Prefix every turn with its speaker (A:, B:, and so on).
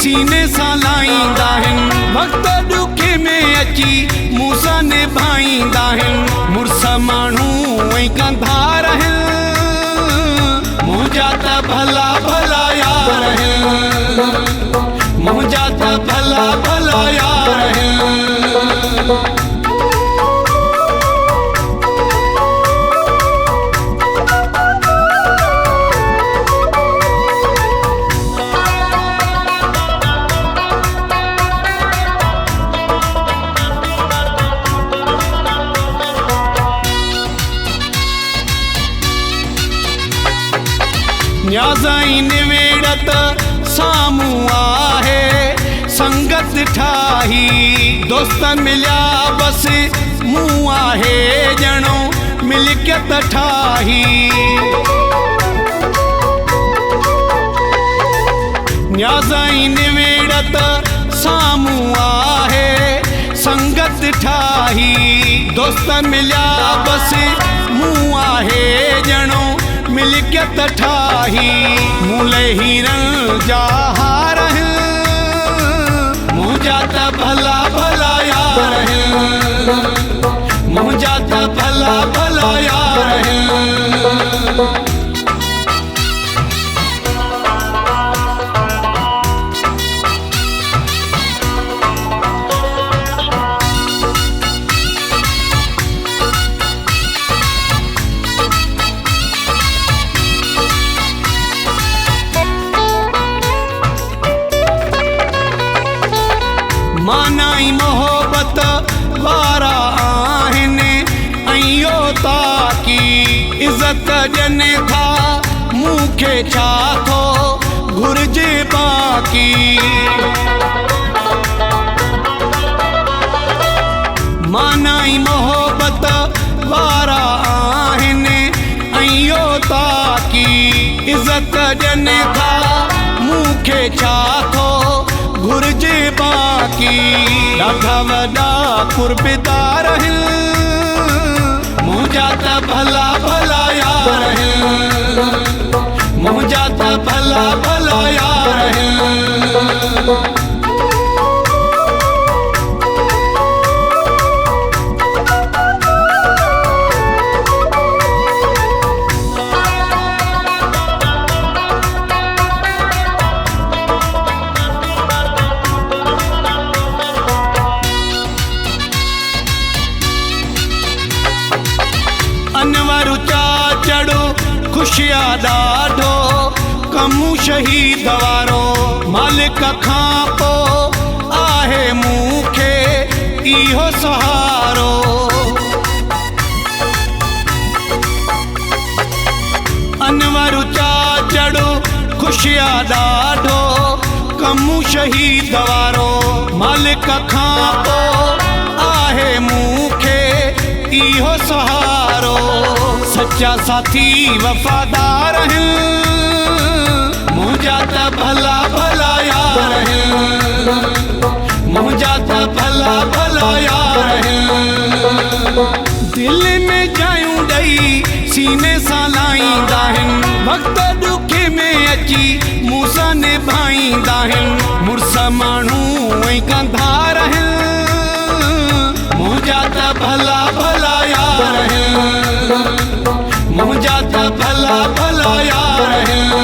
A: सीने सां लाहींदा आहिनि। वक़्त ॾुखे में अची मूं सां निभाईंदा आहिनि। मुड़ुस माण्हू ऐं कंधा रहनि, मुंहिंजा त भला भला यार आहिनि, मुंहिंजा त भला भला यार आहिनि। न्याज़ाई निवेड़त साम्हूं आहे, संगत ठाही दोस्त मिलिया बसि मूं आहे ॼणो मिल्कियत ठाही। न्याज़ाई निवेड़त साम्हूं आहे, संगत ठाही दोस्त मिलिया बसि मूं आहे ॼणो मिल्कियत ठाही। मूले हीरन जा हार आहिनि, मुंहिंजा त भला भला यार आहिनि, मुंहिंजा त भला भला यार आहिनि। मानाई मोहब्बत वारा आहिनि ऐं इहो ताकी इज़त ॾियनि था मूंखे छा थो घुरिजे बाक़ी। मानाई मोहब्बत वारा आहिनि ऐं इहो ताकी इज़त ॾियनि था मूंखे छा थो घुरिजे बाक़ी। ॾाढा वॾा कुर्बदार आहिनि, मुंहिंजा त भला भला यार आहिनि, मुंहिंजा त भला भला यार आहिनि। अनवर चाचड़ो ख़ुशिया ॾाढो कमु शहीद वारो, मालिक खां पोइ आहे मूंखे इहो सहारो। अनवर चाचड़ो ख़ुशिया ॾाढो कमु शहीद वारो, मालिक खां पोइ आहे मूंखे इहो सहारो। सच्चा साथी वफ़ादार आहिनि, मुंहिंजा त भला भला यार आहिनि, मुंहिंजा त भला भला यार आहिनि। दिल में जायूं ॾेई सीने सां लाहींदा आहिनि। वक़्त ॾुखे में अची मूं सां निभाईंदा आहिनि। मुड़ुस माण्हू ऐं कंधा रहनि, मुंहिंजा त भला भला यार आहिनि, मुंहिंजा त भला भला यार आहिनि।